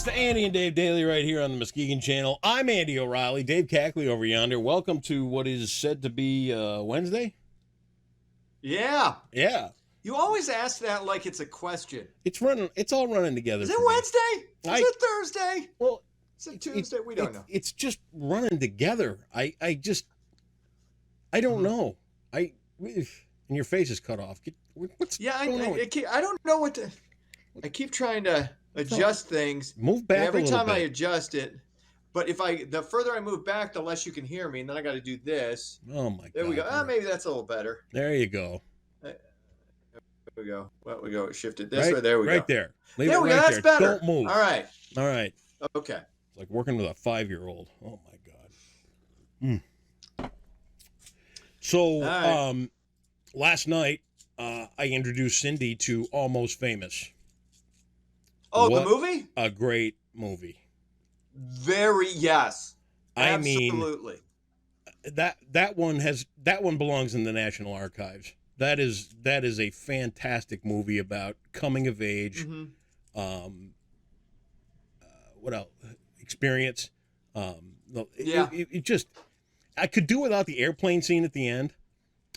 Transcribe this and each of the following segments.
It's the Andy and Dave Daily right here on the Muskegon Channel. I'm Andy O'Reilly. Dave Cackley over yonder. Welcome to what is said to be Wednesday. Yeah. Yeah. You always ask that like it's a question. It's running. It's all running together. Is it Wednesday? Is it Thursday? Well, is it Tuesday? We don't know. It's just running together. I don't know. And your face is cut off. I don't know what to. I keep trying to adjust things. Move back every a little time bit. I adjust it. But the further I move back, the less you can hear me, and then I got to do this. Oh my God! There we go. Maybe that's a little better. There you go. There we go. Well, we go. It shifted this way. There we go. Right there. There we go. That's better. Don't move. All right. It's Okay. like working with a 5-year-old. Oh my God. So, right. Last night I introduced Cindy to Almost Famous. Oh, the movie? A great movie. Yes. Absolutely. That one belongs in the National Archives. That is a fantastic movie about coming of age. Mm-hmm. What else? Experience. Yeah. It just, I could do without the airplane scene at the end,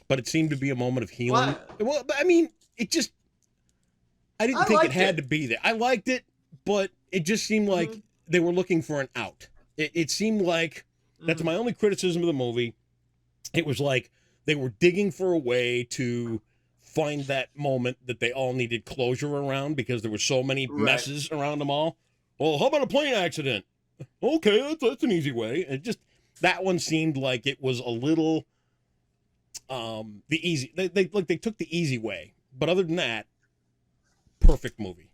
but it seemed to be a moment of healing. What? Well, I mean, it just, I didn't think it had to be there. I liked it, but it just seemed like they were looking for an out. It seemed like, that's my only criticism of the movie. It was like they were digging for a way to find that moment that they all needed closure around because there were so many messes around them all. Well, how about a plane accident? Okay, that's an easy way. And just, that one seemed like it was a little, they took the easy way. But other than that, perfect movie.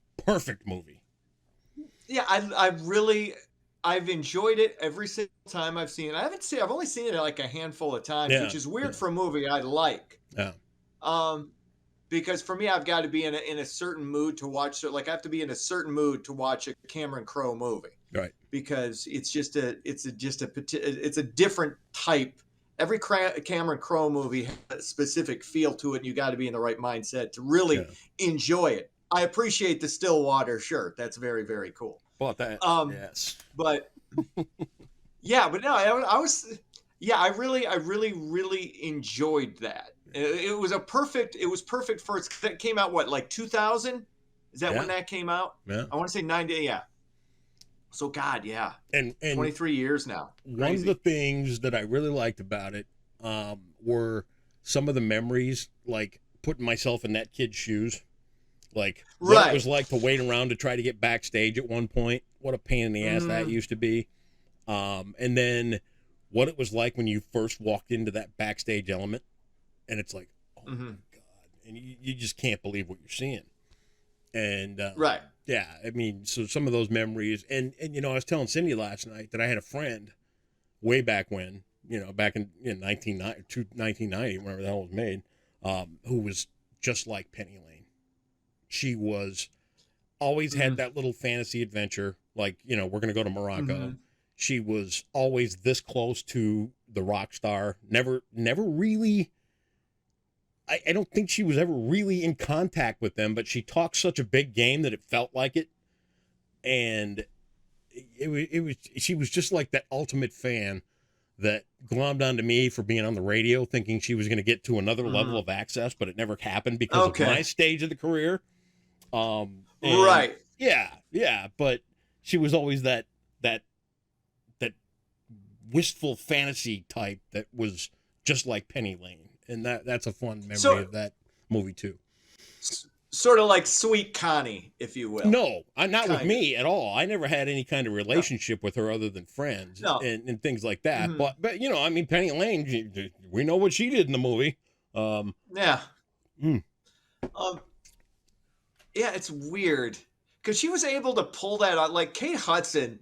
Yeah, I've enjoyed it every single time I've seen it. I've only seen it like a handful of times, which is weird for a movie I like. Yeah. Because for me, I've got to be in a certain mood to watch it. Like I have to be in a certain mood to watch a Cameron Crowe movie. Right. Because it's a different type. Every Cameron Crowe movie has a specific feel to it, and you got to be in the right mindset to really enjoy it. I appreciate the Stillwater shirt. That's very, very cool. Bought that. Yes. But but no, I really enjoyed that. It was perfect for that came out like 2000? Is that when that came out? Yeah. I want to say 90. Yeah. So God, yeah. And 23 years now. Crazy. One of the things that I really liked about it were some of the memories, like putting myself in that kid's shoes. Like what it was like to wait around to try to get backstage at one point. What a pain in the ass that used to be. And then what it was like when you first walked into that backstage element. And it's like, oh my God. And you just can't believe what you're seeing. And yeah, I mean, so some of those memories. And I was telling Cindy last night that I had a friend way back when, back in 1990, whenever the hell it was made, who was just like Penny Lane. She was always had that little fantasy adventure, like, we're going to go to Morocco. She was always this close to the rock star. Never really, I don't think she was ever really in contact with them, but she talked such a big game that it felt like it. And she was just like that ultimate fan that glommed onto me for being on the radio, thinking she was going to get to another level of access, but it never happened because of my stage of the career. Yeah, but she was always that wistful fantasy type that was just like Penny Lane, and that's a fun memory of that movie too. Sort of like Sweet Connie, if you will. No, not with me at all. I never had any kind of relationship with her other than friends and things like that. But I mean, Penny Lane, we know what she did in the movie. Yeah, it's weird because she was able to pull that off. Like Kate Hudson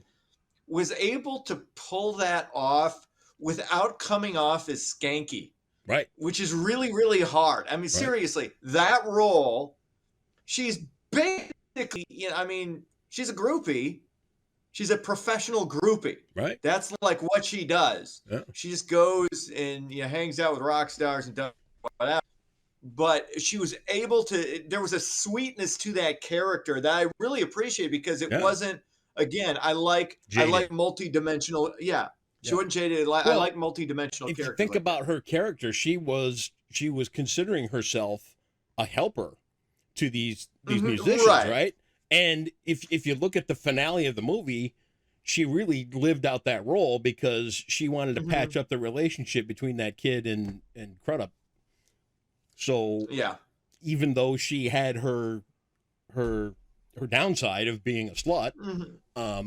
was able to pull that off without coming off as skanky. Right. Which is really, really hard. I mean, seriously, that role, she's basically, she's a groupie. She's a professional groupie. Right. That's like what she does. Yeah. She just goes and hangs out with rock stars and does whatever. But she was able to, there was a sweetness to that character that I really appreciate because it wasn't again, I like multi-dimensional. Yeah, she wasn't jaded. I like multi-dimensional characters. If you think like about her character, she was considering herself a helper to these musicians, right? And if you look at the finale of the movie, she really lived out that role because she wanted to patch up the relationship between that kid and Crudup. So yeah, even though she had her downside of being a slut, I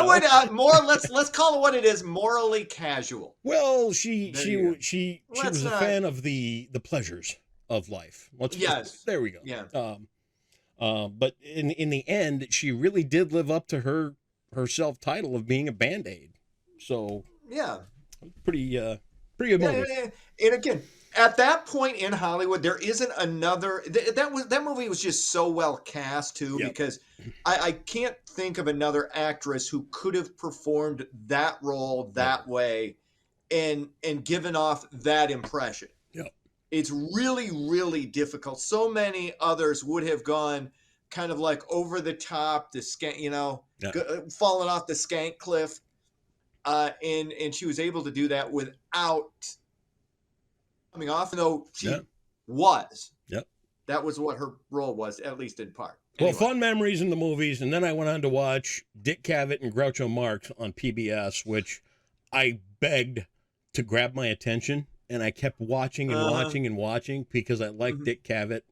would more. Let's call it what it is: morally casual. Well, she was a fan of the pleasures of life. There we go. Yeah. But in the end, she really did live up to her self title of being a Band-Aid. So yeah, pretty good movie. And again, at that point in Hollywood, there isn't another. That movie was just so well cast too, because I can't think of another actress who could have performed that role that way, and given off that impression. It's really, really difficult. So many others would have gone kind of like over the top, the skank, falling off the skank cliff. And she was able to do that without coming off, though she was. Yep. That was what her role was, at least in part. Well, fun memories in the movies. And then I went on to watch Dick Cavett and Groucho Marx on PBS, which I begged to grab my attention. And I kept watching and watching and watching because I like Dick Cavett.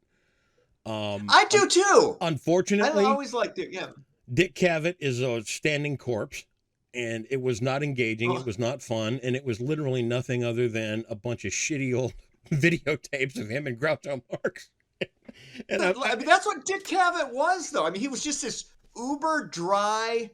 I do too. Unfortunately, I always liked it. Yeah. Dick Cavett is a standing corpse, and it was not engaging. It was not fun, and it was literally nothing other than a bunch of shitty old videotapes of him and Groucho Marx. And I mean, that's what Dick Cavett was, though. I mean, he was just this uber dry.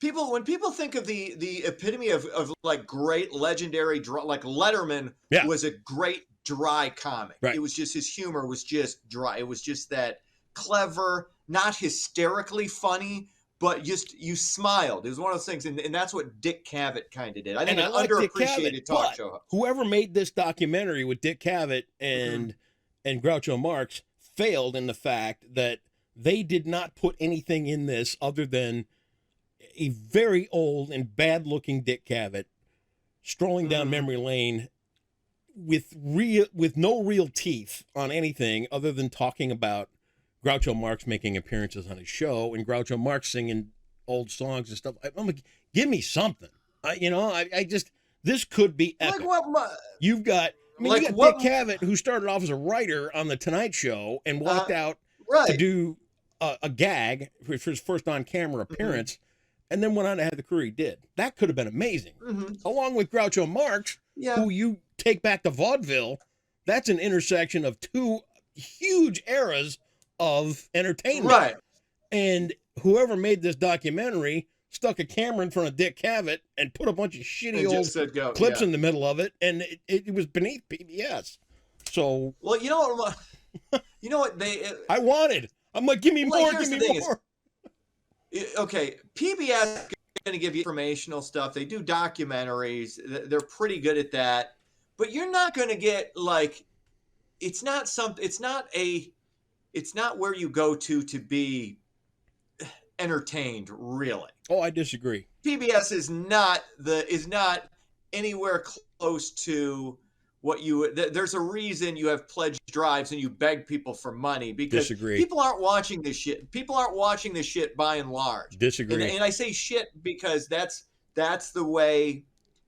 When people think of the epitome of like great legendary like Letterman was a great dry comic. Right. It was just, his humor was just dry. It was just that clever, not hysterically funny, but just you smiled. It was one of those things, and that's what Dick Cavett kind of did. I think an underappreciated talk show. Whoever made this documentary with Dick Cavett and Groucho Marx failed in the fact that they did not put anything in this other than a very old and bad-looking Dick Cavett strolling down memory lane with no real teeth on anything other than talking about Groucho Marx making appearances on his show and Groucho Marx singing old songs and stuff. I'm like, give me something. This could be epic. Like what? You got Dick Cavett, who started off as a writer on The Tonight Show and walked out to do a gag for his first on-camera appearance. And then went on to have the career he did. That could have been amazing. Along with Groucho Marx, who you take back to vaudeville, that's an intersection of two huge eras of entertainment. Right. And whoever made this documentary stuck a camera in front of Dick Cavett and put a bunch of shitty old clips in the middle of it, and it was beneath PBS. So, well, you know what? I'm like, give me more, give me more. Okay, PBS is going to give you informational stuff. They do documentaries. They're pretty good at that. But you're not going to get it's not where you go to be entertained, really. Oh, I disagree. PBS is not anywhere close to what there's a reason you have pledge drives and you beg people for money, because people aren't watching this shit. People aren't watching this shit by and large. Disagree. And I say shit because that's the way.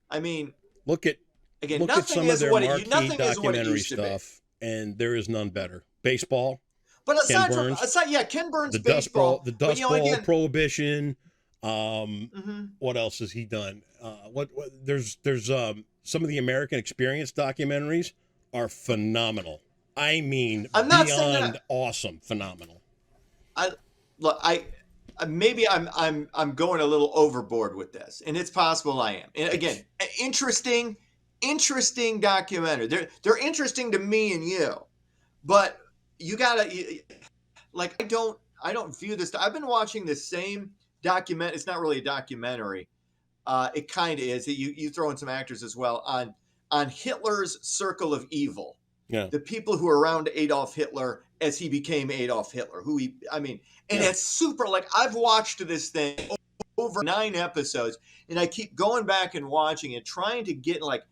I mean, look at some of their marquee documentary stuff, and there is none better. Baseball. But aside Ken Burns, baseball, the Dust Bowl, Prohibition. What else has he done? There's some of the American Experience documentaries are phenomenal. I mean, beyond awesome, phenomenal. Maybe I'm going a little overboard with this, and it's possible I am. And again, interesting documentary. They're interesting to me and you, but you gotta I don't view this. I've been watching the same document. It's not really a documentary. It kind of is. You throw in some actors as well on Hitler's Circle of Evil. Yeah. The people who are around Adolf Hitler as he became Adolf Hitler, and it's super, like, I've watched this thing over 9 episodes, and I keep going back and watching it, trying to get, like,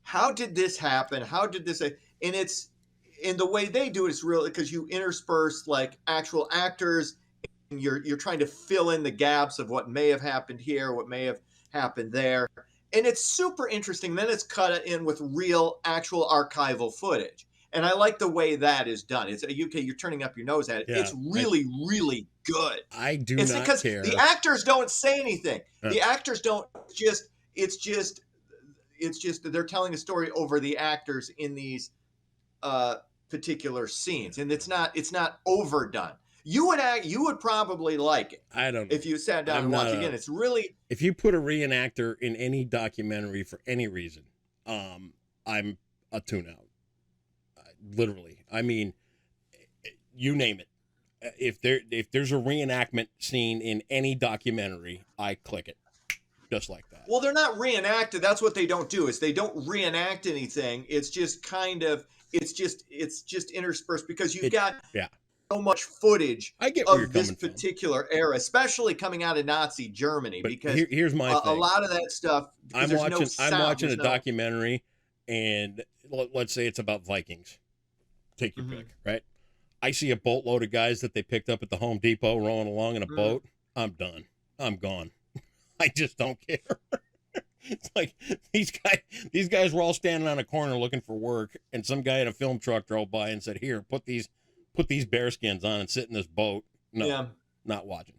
how did this happen? How did this, and it's, in the way they do it is real, because you intersperse, like, actual actors, and you're trying to fill in the gaps of what may have happened here, what may have happened there. And it's super interesting. Then it's cut in with real, actual archival footage. And I like the way that is done. It's UK. You're turning up your nose at it. Yeah, it's really, really good. I do not care. It's because the actors don't say anything. The actors don't it's just they're telling a story over the actors in these particular scenes, and it's not overdone. You would probably like it. I don't know. If you sat down and watched again. It's really, if you put a reenactor in any documentary for any reason, I'm a tune out. Literally. I mean, you name it. If there's a reenactment scene in any documentary, I click it. Just like that. Well, they're not reenacted. That's what they don't do, is they don't reenact anything. It's just kind of, it's just interspersed, because you've got so much footage of this particular era, especially coming out of Nazi Germany. But because here's my thing. A lot of that stuff, I'm watching a documentary, and let's say it's about Vikings. Take your pick, right? I see a boatload of guys that they picked up at the Home Depot rowing along in a boat. I'm done. I'm gone. I just don't care. It's like these guys were all standing on a corner looking for work, and some guy in a film truck drove by and said, "Here, put these bear skins on and sit in this boat." No, not watching.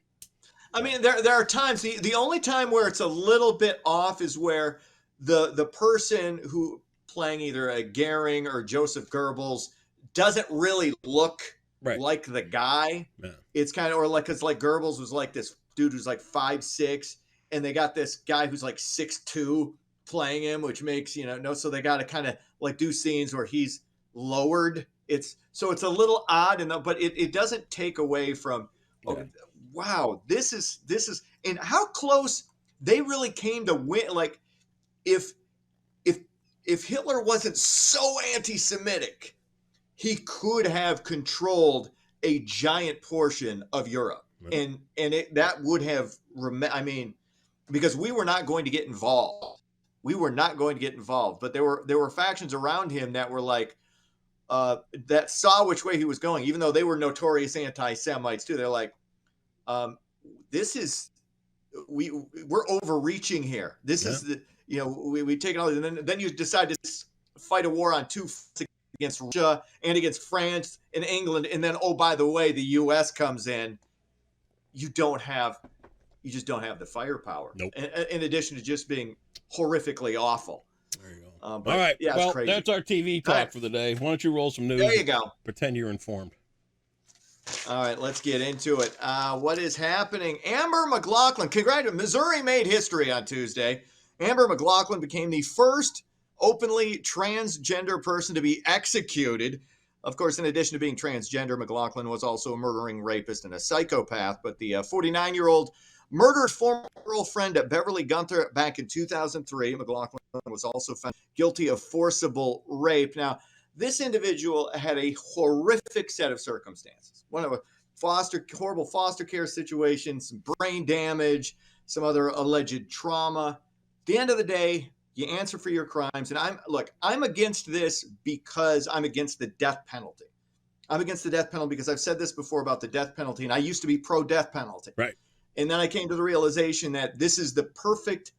I mean, there are times, the only time where it's a little bit off is where the person who playing either a Goering or Joseph Goebbels doesn't really look like the guy. Yeah. It's kind of, or like, it's like Goebbels was like this dude who's like 5'6", and they got this guy who's like 6'2" playing him, which makes, so they got to kind of like do scenes where he's lowered. It's a little odd, but it doesn't take away from, wow, this is, and how close they really came to win. Like, if Hitler wasn't so anti-Semitic, he could have controlled a giant portion of Europe. Right. And that would have, because we were not going to get involved. But there were factions around him that were like, that saw which way he was going, even though they were notorious anti-Semites too. They're like, we're overreaching here. This is the, we take it all, and then you decide to fight a war on two fronts, against Russia and against France and England, and then, oh, by the way, the U.S. comes in. You just don't have the firepower. Nope. In addition to just being horrifically awful. There you go. All right. Yeah, well, that's our TV talk for the day. Why don't you roll some news? There you go. Pretend you're informed. All right, let's get into it. What is happening? Amber McLaughlin, Missouri made history on Tuesday. Amber McLaughlin became the first openly transgender person to be executed. Of course, in addition to being transgender, McLaughlin was also a murdering rapist and a psychopath. But the 49-year-old murdered former girlfriend at Beverly Gunther back in 2003. McLaughlin was also found guilty of forcible rape. Now, this individual had a horrific set of circumstances. One of a horrible foster care situation, some brain damage, some other alleged trauma. At the end of the day, you answer for your crimes. And I'm against this because I'm against the death penalty. I'm against the death penalty because I've said this before about the death penalty, and I used to be pro-death penalty. Right. And then I came to the realization that this is the perfect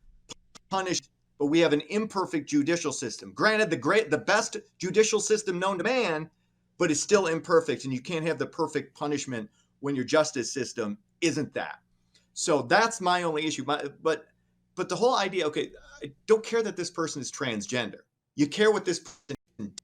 punishment, but we have an imperfect judicial system. Granted, the best judicial system known to man, but it's still imperfect, and you can't have the perfect punishment when your justice system isn't that. So that's my only issue. But the whole idea, okay, I don't care that this person is transgender. You care what this person did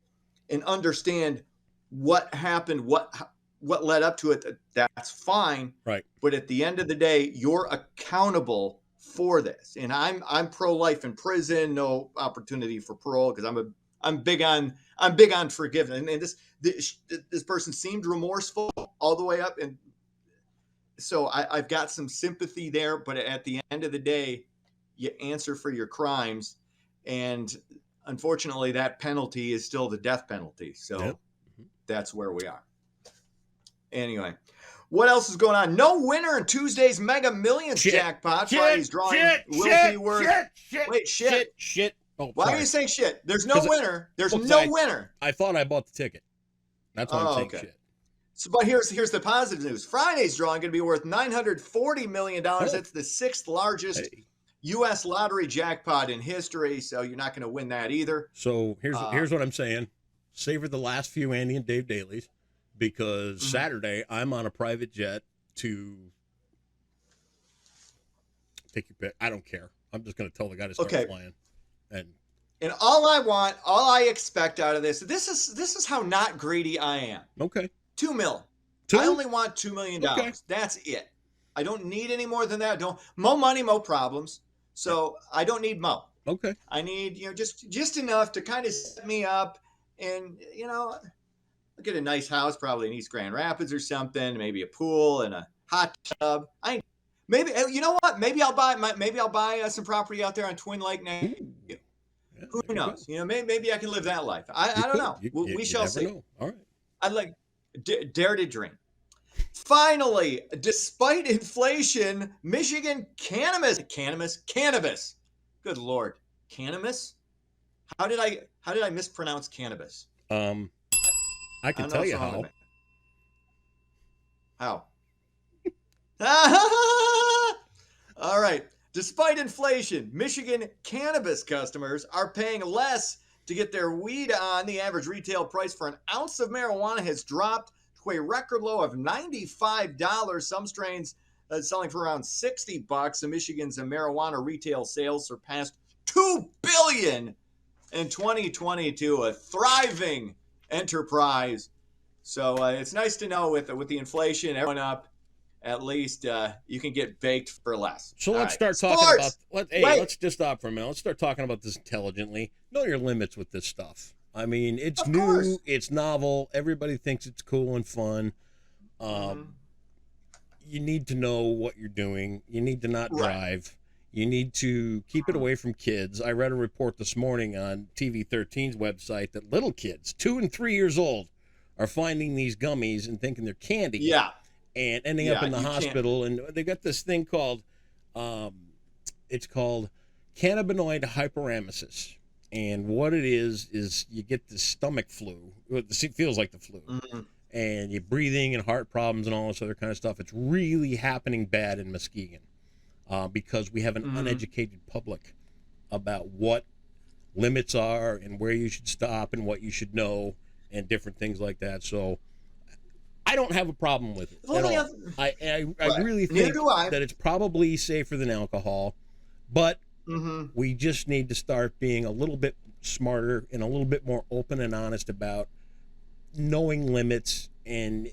and understand what happened, what led up to it. That's fine. Right. But at the end of the day, you're accountable for this. And I'm pro-life in prison, no opportunity for parole, because I'm big on forgiveness. And this person seemed remorseful all the way up, and so I've got some sympathy there. But at the end of the day, you answer for your crimes, and unfortunately, that penalty is still the death penalty. So That's where we are. Anyway, what else is going on? No winner in Tuesday's Mega Millions jackpot. Friday's drawing will be worth. Shit. Oh, why are you saying shit? There's no winner. There's no winner. I thought I bought the ticket. That's why I'm saying shit. So, but here's the positive news. Friday's drawing going to be worth $940 million. That's the 6th largest U.S. lottery jackpot in history. So you're not going to win that either. So here's what I'm saying. Savor the last few Andy and Dave dailies, because Saturday I'm on a private jet to take your pick. I don't care. I'm just going to tell the guy to start flying. And all I expect out of this is how not greedy I am. Okay. $2 million. I only want $2 million. Okay. That's it. I don't need any more than that. Mo money, mo problems. So I don't need mo. Okay. I need, just enough to kind of set me up, and I'll get a nice house, probably in East Grand Rapids or something. Maybe a pool and a hot tub. Maybe you know what? Maybe I'll buy some property out there on Twin Lake now. Who knows? Maybe I can live that life. I don't know. We shall see. Know. All right. I'd like dare to dream. Finally, despite inflation, Michigan cannabis. Good Lord, cannabis. How did I mispronounce cannabis? I can tell you how. How? All right. Despite inflation, Michigan cannabis customers are paying less to get their weed on. The average retail price for an ounce of marijuana has dropped to a record low of $95. Some strains selling for around $60. So Michigan's marijuana retail sales surpassed $2 billion in 2022, a thriving enterprise. So it's nice to know with the inflation everyone up, at least you can get baked for less. So let's start talking about. Let's just stop for a minute. Let's start talking about this intelligently. Know your limits with this stuff. I mean, it's new, it's novel. Everybody thinks it's cool and fun. You need to know what you're doing. You need to not drive. You need to keep it away from kids. I read a report this morning on TV13's website that little kids, 2 and 3 years old, are finding these gummies and thinking they're candy. Yeah. And ending up in the hospital. And they got this thing called, it's called cannabinoid hyperemesis. And what it is you get this stomach flu. It feels like the flu. Mm-hmm. And you're breathing and heart problems and all this other kind of stuff. It's really happening bad in Muskegon because we have an uneducated public about what limits are and where you should stop and what you should know and different things like that. So I don't have a problem with it at all. I really think that it's probably safer than alcohol, but we just need to start being a little bit smarter and a little bit more open and honest about knowing limits and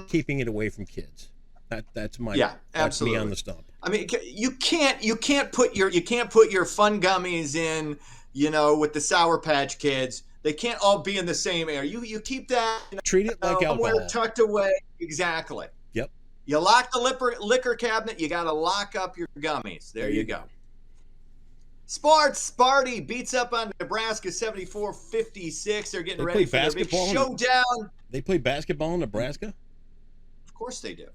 keeping it away from kids. That's my that's me on the stump. I mean, you can't put your fun gummies in, with the Sour Patch Kids. They can't all be in the same area. You keep that. Treat it like alcohol. Tucked away. Exactly. Yep. You lock the liquor cabinet. You got to lock up your gummies. There you go. Sports. Sparty beats up on Nebraska 74-56. They're getting ready for their big showdown. They play basketball in Nebraska? Of course they do.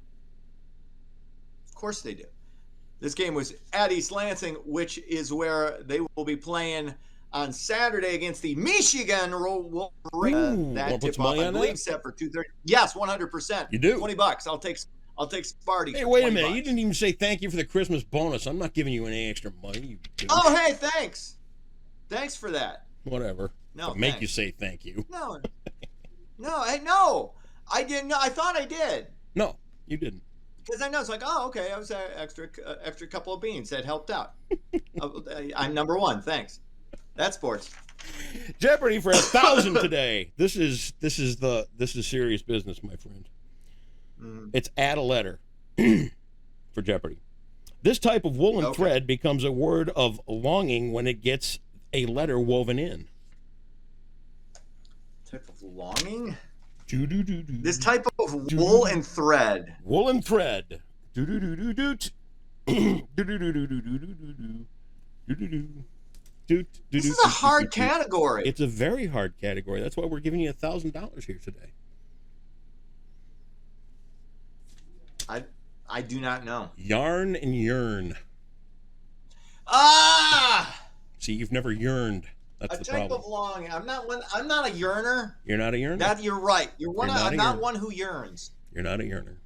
This game was at East Lansing, which is where they will be playing on Saturday against the Michigan Wolverines. That tip-off, I believe, set for 2:30. Yes, 100%. You do? $20. I'll take Sparty. Hey, wait a minute. You didn't even say thank you for the Christmas bonus. I'm not giving you any extra money. Oh, hey, thanks. Thanks for that. Whatever. No, make you say thank you. No. I didn't. No, I thought I did. No, you didn't. Because I know it's like, oh, okay, I was an extra couple of beans that helped out. I'm number one. Thanks. That's sports. Jeopardy for 1,000 today. This is serious business, my friend. It's add a letter for Jeopardy. This type of woolen thread becomes a word of longing when it gets a letter woven in. Type of longing? This type of wool and thread. Woolen thread. This is a hard category. It's a very hard category. That's why we're giving you $1,000 here today. I do not know. Yarn and yearn. Ah! See, you've never yearned. That's the problem. A type of longing. I'm not a yearner. You're not a yearner? That you're right. I'm not one who yearns. You're not a yearner.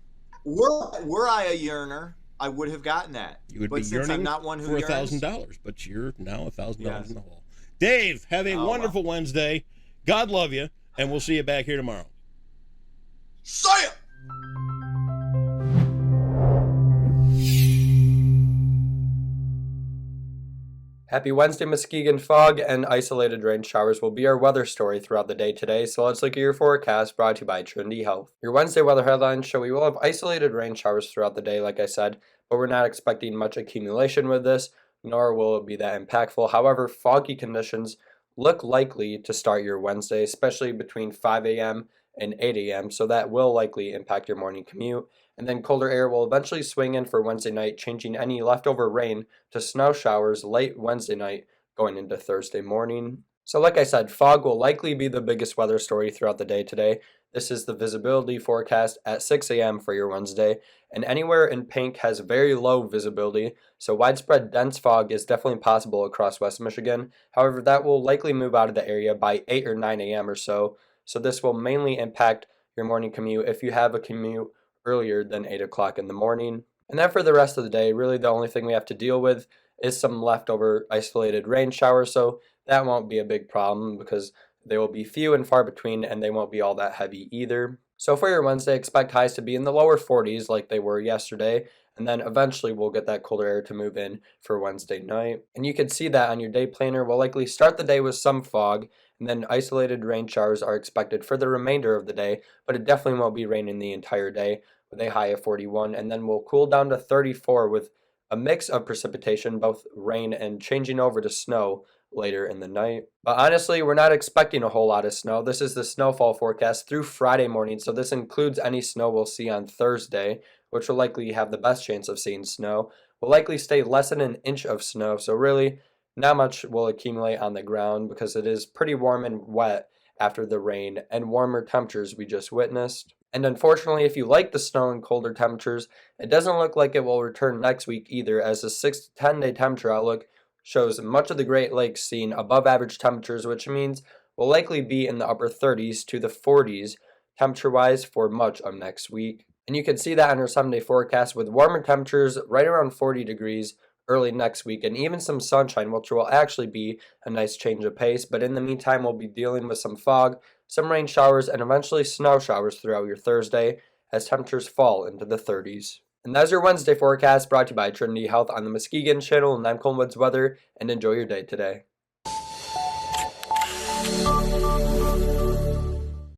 Were I a yearner, I would have gotten that. You would be yearning I'm not one who for $1,000, but you're now $1,000 in the hole. Dave, have a wonderful Wednesday. God love you, and we'll see you back here tomorrow. See ya! Happy Wednesday. Muskegon. Fog and isolated rain showers will be our weather story throughout the day today, so let's look at your forecast brought to you by Trinity Health. Your Wednesday weather headlines show we will have isolated rain showers throughout the day, like I said, but we're not expecting much accumulation with this, nor will it be that impactful. However, foggy conditions look likely to start your Wednesday, especially between 5 a.m. and 8 a.m., so that will likely impact your morning commute. And then colder air will eventually swing in for Wednesday night, changing any leftover rain to snow showers late Wednesday night going into Thursday morning. So like I said, fog will likely be the biggest weather story throughout the day today. This is the visibility forecast at 6 a.m. for your Wednesday, and anywhere in pink has very low visibility, so widespread dense fog is definitely possible across West Michigan. However, that will likely move out of the area by 8 or 9 a.m. or so this will mainly impact your morning commute if you have a commute earlier than 8 o'clock in the morning. And then for the rest of the day, really the only thing we have to deal with is some leftover isolated rain showers, so that won't be a big problem because they will be few and far between and they won't be all that heavy either. So for your Wednesday, expect highs to be in the lower 40s like they were yesterday, and then eventually we'll get that colder air to move in for Wednesday night. And you can see that on your day planner. We'll likely start the day with some fog, and then isolated rain showers are expected for the remainder of the day, but it definitely won't be raining the entire day with a high of 41, and then we'll cool down to 34 with a mix of precipitation, both rain and changing over to snow later in the night. But honestly, we're not expecting a whole lot of snow. This is the snowfall forecast through Friday morning, so this includes any snow we'll see on Thursday, which will likely have the best chance of seeing snow. We'll likely stay less than an inch of snow, so really not much will accumulate on the ground because it is pretty warm and wet after the rain and warmer temperatures we just witnessed. And unfortunately, if you like the snow and colder temperatures, it doesn't look like it will return next week either, as the 6 to 10 day temperature outlook shows much of the Great Lakes seeing above average temperatures, which means we'll likely be in the upper 30s to the 40s temperature-wise for much of next week. And you can see that on our 7-day forecast with warmer temperatures right around 40 degrees early next week, and even some sunshine, which will actually be a nice change of pace. But in the meantime, we'll be dealing with some fog, some rain showers, and eventually snow showers throughout your Thursday as temperatures fall into the 30s. And that's your Wednesday forecast brought to you by Trinity Health on the Muskegon Channel, and I'm Colin Woods Weather, and enjoy your day today.